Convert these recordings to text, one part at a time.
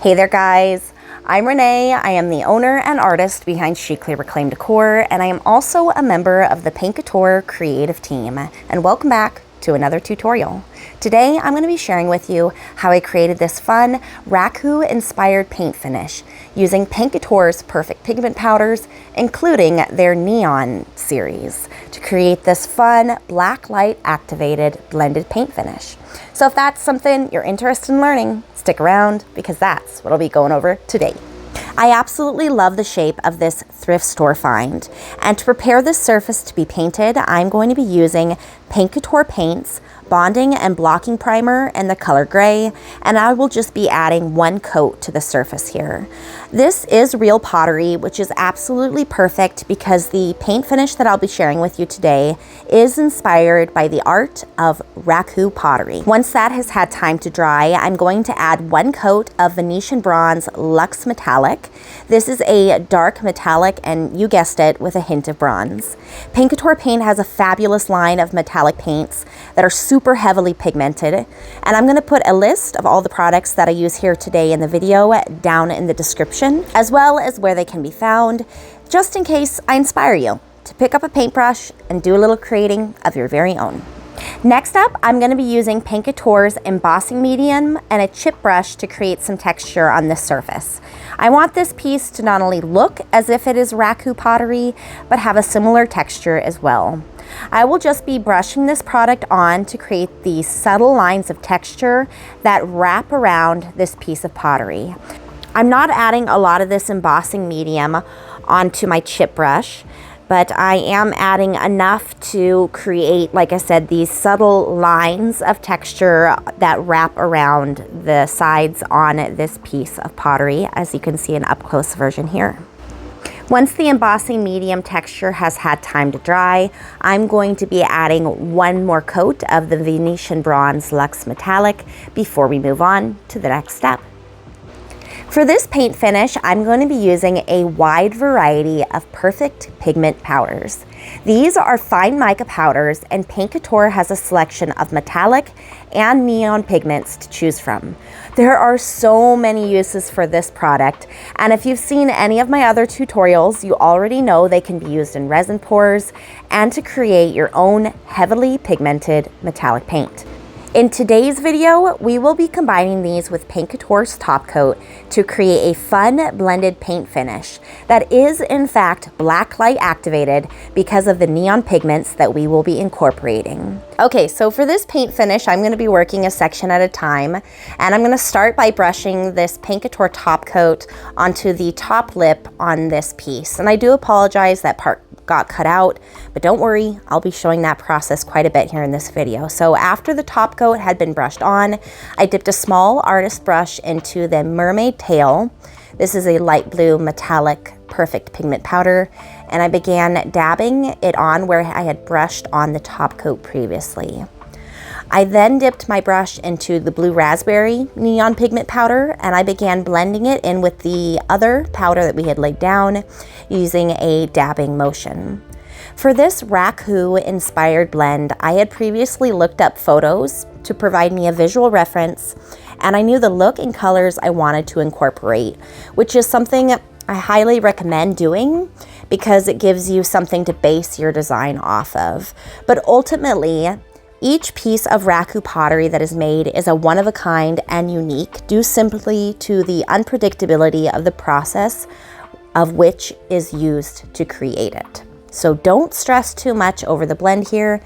Hey there guys, I'm Renee. I am the owner and artist behind Chicly Reclaimed Decor, and I am also a member of the Paint Couture creative team. And welcome back to another tutorial. Today I'm going to be sharing with you how I created this fun Raku inspired paint finish using Paint Couture's Perfect Pigment Powders, including their Neon series, to create this fun black light activated blended paint finish. So if that's something you're interested in learning, stick around because that's what I'll be going over today. I absolutely love the shape of this thrift store find, and to prepare this surface to be painted, I'm going to be using Paint Couture paints, bonding and blocking primer in the color gray, and I will just be adding one coat to the surface here. This is real pottery, which is absolutely perfect because the paint finish that I'll be sharing with you today is inspired by the art of Raku pottery. Once that has had time to dry, I'm going to add one coat of Venetian bronze Luxe Metallic. This is a dark metallic, and you guessed it, with a hint of bronze. Paint Couture paint has a fabulous line of metallic paints that are super heavily pigmented, and I'm going to put a list of all the products that I use here today in the video down in the description, as well as where they can be found, just in case I inspire you to pick up a paintbrush and do a little creating of your very own. Next up, I'm going to be using Paint Couture's Embossing Medium and a chip brush to create some texture on this surface. I want this piece to not only look as if it is Raku pottery, but have a similar texture as well. I will just be brushing this product on to create these subtle lines of texture that wrap around this piece of pottery. I'm not adding a lot of this embossing medium onto my chip brush, but I am adding enough to create, like I said, these subtle lines of texture that wrap around the sides on this piece of pottery, as you can see an up-close version here. Once the embossing medium texture has had time to dry, I'm going to be adding one more coat of the Venetian bronze Luxe Metallic before we move on to the next step. For this paint finish, I'm going to be using a wide variety of Perfect Pigment Powders. These are fine mica powders, and Paint Couture has a selection of metallic and neon pigments to choose from. There are so many uses for this product, and if you've seen any of my other tutorials, you already know they can be used in resin pours and to create your own heavily pigmented metallic paint. In today's video, we will be combining these with Paint Couture's Topcoat to create a fun blended paint finish that is in fact black light activated because of the neon pigments that we will be incorporating. Okay, so for this paint finish, I'm going to be working a section at a time, and I'm going to start by brushing this Paint Couture Topcoat onto the top lip on this piece. And I do apologize, that part got cut out, but don't worry, I'll be showing that process quite a bit here in this video. So after the top coat had been brushed on, I dipped a small artist brush into the mermaid tail. This is a light blue metallic Perfect Pigment Powder, and I began dabbing it on where I had brushed on the top coat previously. I then dipped my brush into the blue raspberry neon pigment powder, and I began blending it in with the other powder that we had laid down using a dabbing motion. For this Raku inspired blend, I had previously looked up photos to provide me a visual reference, and I knew the look and colors I wanted to incorporate, which is something I highly recommend doing because it gives you something to base your design off of. But ultimately, each piece of Raku pottery that is made is a one-of-a-kind and unique due simply to the unpredictability of the process of which is used to create it. So don't stress too much over the blend here,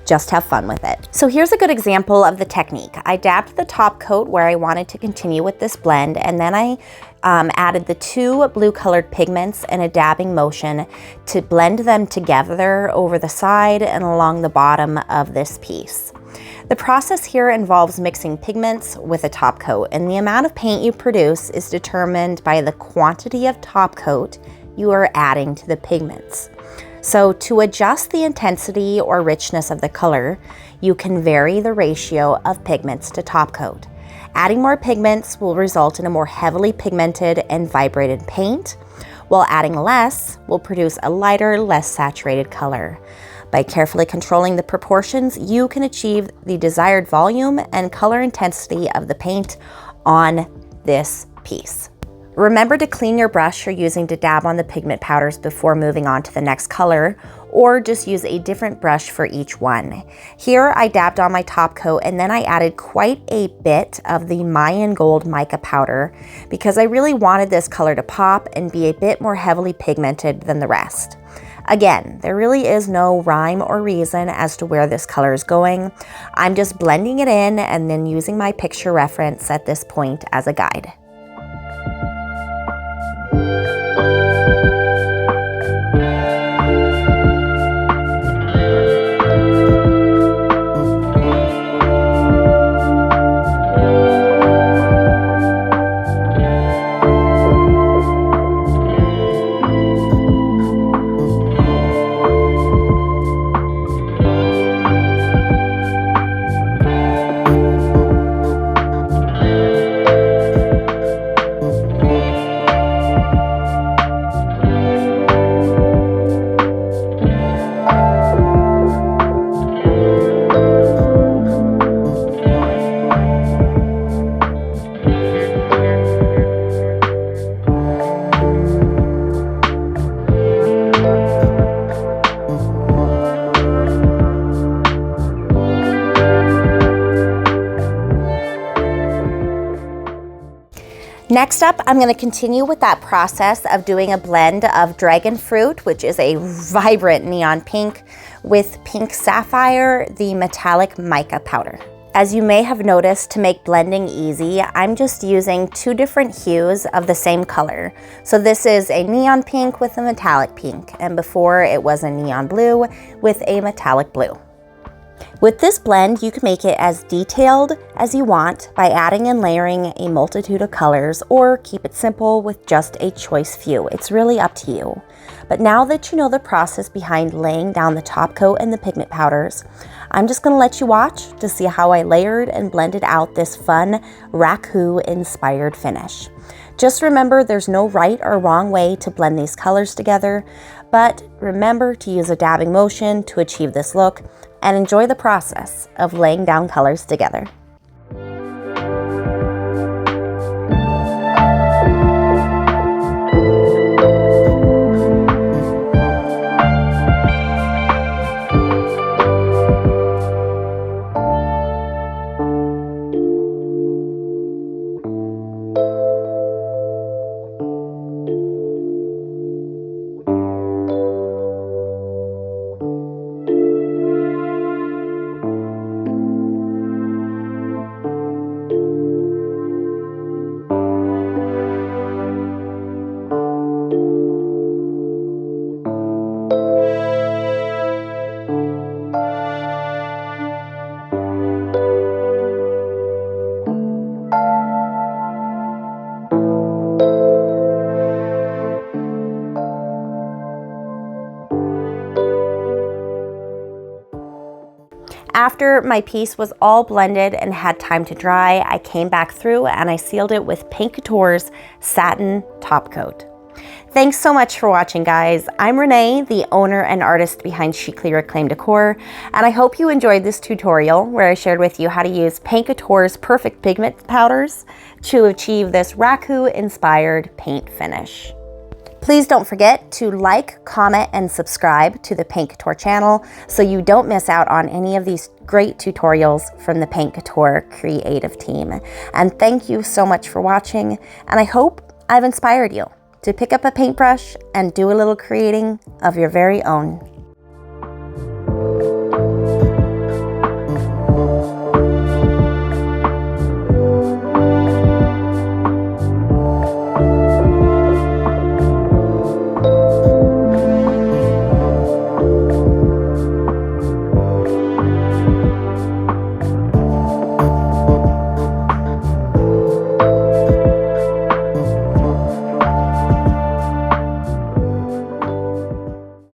just have fun with it. So here's a good example of the technique. I dabbed the top coat where I wanted to continue with this blend, and then I added the two blue colored pigments in a dabbing motion to blend them together over the side and along the bottom of this piece. The process here involves mixing pigments with a top coat, and the amount of paint you produce is determined by the quantity of top coat you are adding to the pigments. So to adjust the intensity or richness of the color, you can vary the ratio of pigments to top coat. Adding more pigments will result in a more heavily pigmented and vibrated paint, while adding less will produce a lighter, less saturated color. By carefully controlling the proportions, you can achieve the desired volume and color intensity of the paint on this piece. Remember to clean your brush you're using to dab on the pigment powders before moving on to the next color, or just use a different brush for each one. Here I dabbed on my top coat and then I added quite a bit of the Mayan Gold mica powder because I really wanted this color to pop and be a bit more heavily pigmented than the rest. Again, there really is no rhyme or reason as to where this color is going. I'm just blending it in and then using my picture reference at this point as a guide. Next up, I'm going to continue with that process of doing a blend of dragon fruit, which is a vibrant neon pink, with pink sapphire, the metallic mica powder. As you may have noticed, to make blending easy, I'm just using two different hues of the same color. So this is a neon pink with a metallic pink, and before it was a neon blue with a metallic blue. With this blend, you can make it as detailed as you want by adding and layering a multitude of colors, or keep it simple with just a choice few. It's really up to you. But now that you know the process behind laying down the top coat and the pigment powders, I'm just going to let you watch to see how I layered and blended out this fun Raku inspired finish. Just remember, there's no right or wrong way to blend these colors together, but remember to use a dabbing motion to achieve this look, and enjoy the process of laying down colors together. After my piece was all blended and had time to dry, I came back through and I sealed it with Paint Couture's Satin Top Coat. Thanks so much for watching, guys. I'm Renee, the owner and artist behind Chicly Reclaimed Decor, and I hope you enjoyed this tutorial where I shared with you how to use Paint Couture's Perfect Pigment Powders to achieve this Raku-inspired paint finish. Please don't forget to like, comment, and subscribe to the Paint Couture channel so you don't miss out on any of these great tutorials from the Paint Couture creative team. And thank you so much for watching, and I hope I've inspired you to pick up a paintbrush and do a little creating of your very own.